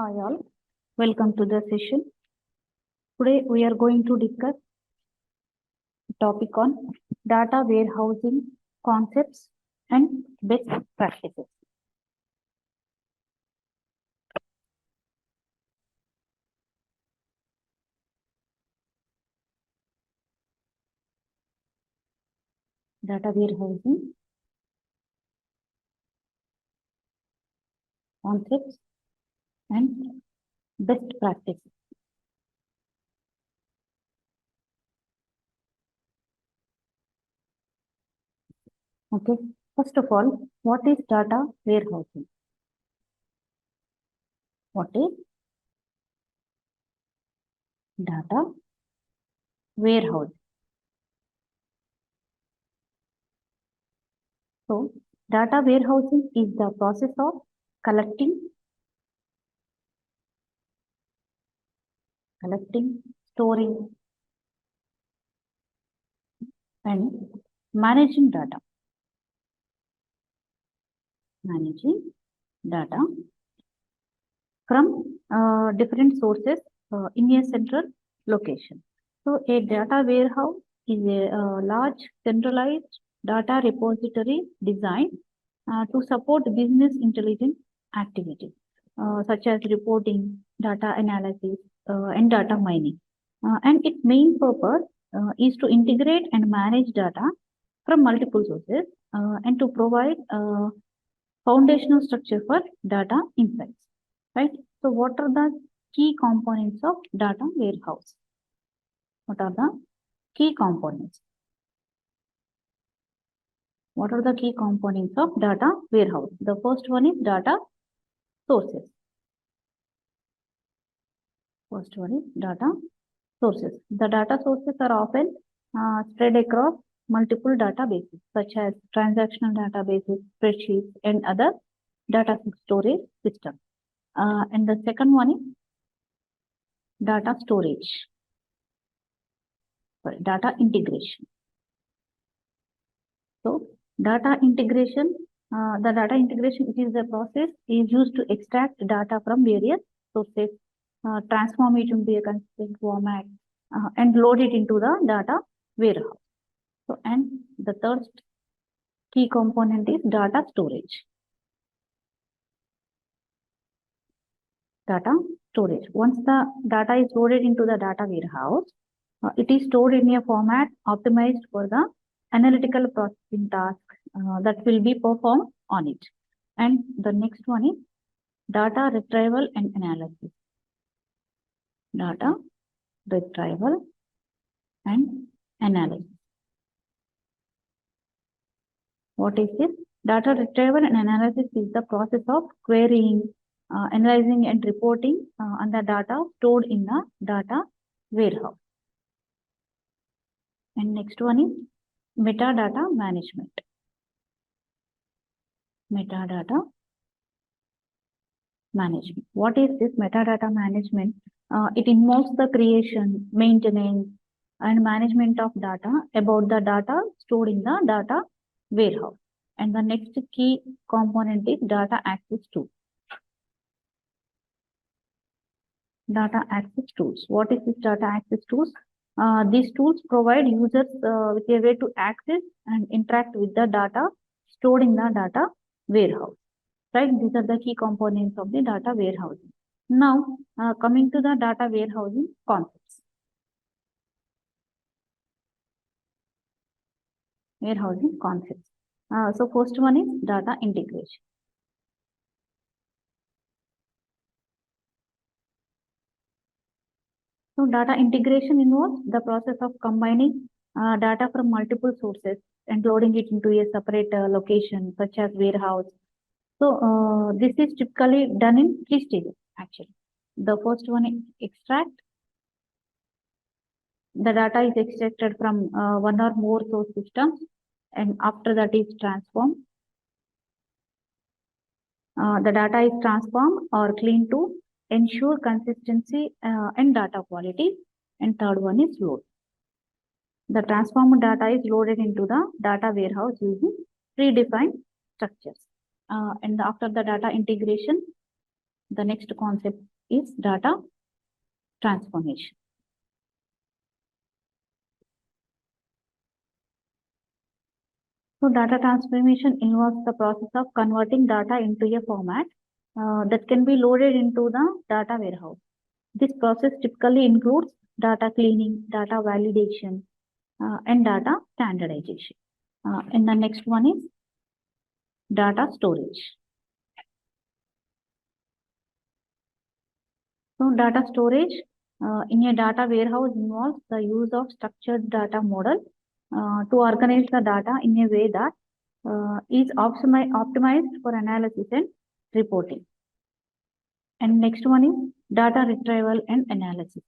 Hi all, welcome to the session. Today we are going to discuss a topic on data warehousing concepts and best practices. Data warehousing concepts and best practices. Okay, first of all, what is data warehousing? What is data warehousing? So, data warehousing is the process of collecting, storing, and managing data. From different sources in a central location. So a data warehouse is a large centralized data repository designed to support business intelligence activities such as reporting, data analysis, and data mining. And its main purpose is to integrate and manage data from multiple sources and to provide foundational structure for data insights, right? So what are the key components of data warehouse? What are the key components? What are the key components of data warehouse? The first one is data sources. First one is data sources. The data sources are often spread across multiple databases such as transactional databases, spreadsheets, and other data storage systems. And the second one is data storage. Data integration. So data integration, the data integration, it is a process is used to extract data from various sources, transform it into a consistent format, and load it into the data warehouse. So, and the third key component is data storage. Data storage. Once the data is loaded into the data warehouse, it is stored in a format optimized for the analytical processing tasks that will be performed on it. And the next one is data retrieval and analysis. Data retrieval and analysis. What is this? Data retrieval and analysis is the process of querying, analyzing and reporting on the data stored in the data warehouse. And next one is metadata management. Metadata management. What is this metadata management? It involves the creation, maintenance, and management of data about the data stored in the data warehouse. And the next key component is data access tools. Data access tools. What is this data access tools? These tools provide users with a way to access and interact with the data stored in the data warehouse. Right? These are the key components of the data warehousing. Now, coming to the data warehousing concepts. Warehousing concepts. So, first one is data integration. So, data integration involves the process of combining data from multiple sources and loading it into a separate location, such as warehouse. So, this is typically done in 3 stages, actually. The first one is extract. The data is extracted from one or more source systems, and after that is transformed. The data is transformed or cleaned to ensure consistency and data quality. And third one is load. The transformed data is loaded into the data warehouse using predefined structures. And after the data integration, the next concept is data transformation. So data transformation involves the process of converting data into a format that can be loaded into the data warehouse. This process typically includes data cleaning, data validation, and data standardization. And the next one is data storage. So data storage in a data warehouse involves the use of structured data model to organize the data in a way that is optimized for analysis and reporting. And next one is data retrieval and analysis.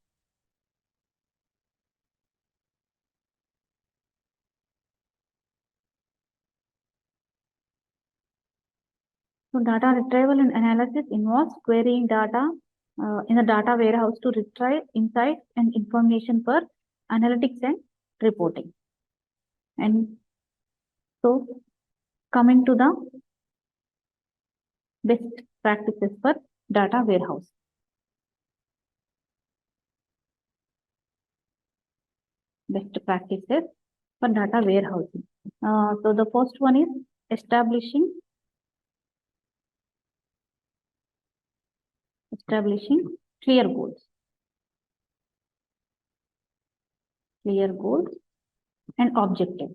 So data retrieval and analysis involves querying data in the data warehouse to retrieve insights and information for analytics and reporting. And so coming to the best practices for data warehouse. Best practices for data warehousing. So the first one is establishing clear goals. Clear goals and objectives.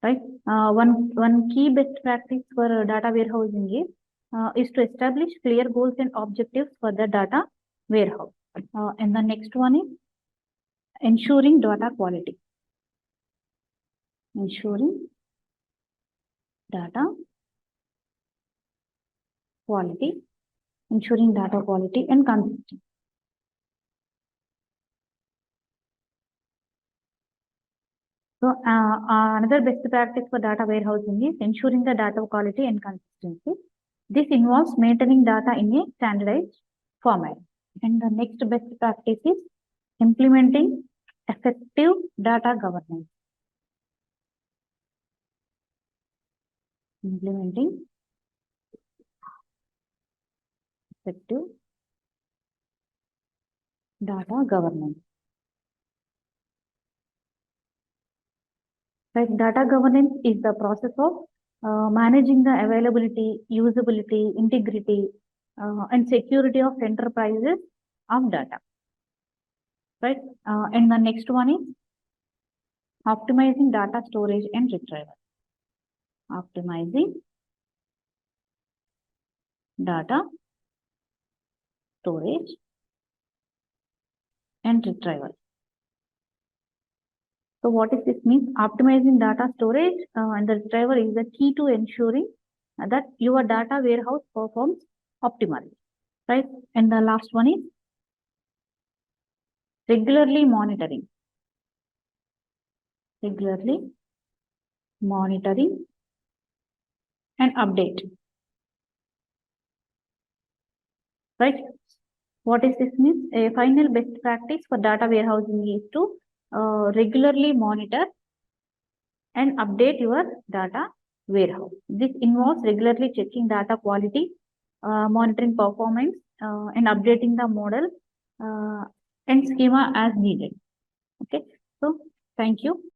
Right. One key best practice for data warehousing is to establish clear goals and objectives for the data warehouse. And the next one is ensuring data quality. Ensuring data quality. Ensuring data quality and consistency. So another best practice for data warehousing is ensuring the data quality and consistency. This involves maintaining data in a standardized format. And the next best practice is implementing effective data governance. Implementing effective data governance. Right, data governance is the process of managing the availability, usability, integrity, and security of enterprises of data. Right, and the next one is optimizing data storage and retrieval. Optimizing data storage and retrieval. So what is this means? Optimizing data storage and the retrieval is the key to ensuring that your data warehouse performs optimally, right? And the last one is regularly monitoring. Regularly monitoring and update, right? What is this means? A final best practice for data warehousing is to regularly monitor and update your data warehouse. This involves regularly checking data quality, monitoring performance, and updating the model and schema as needed. Okay, so thank you.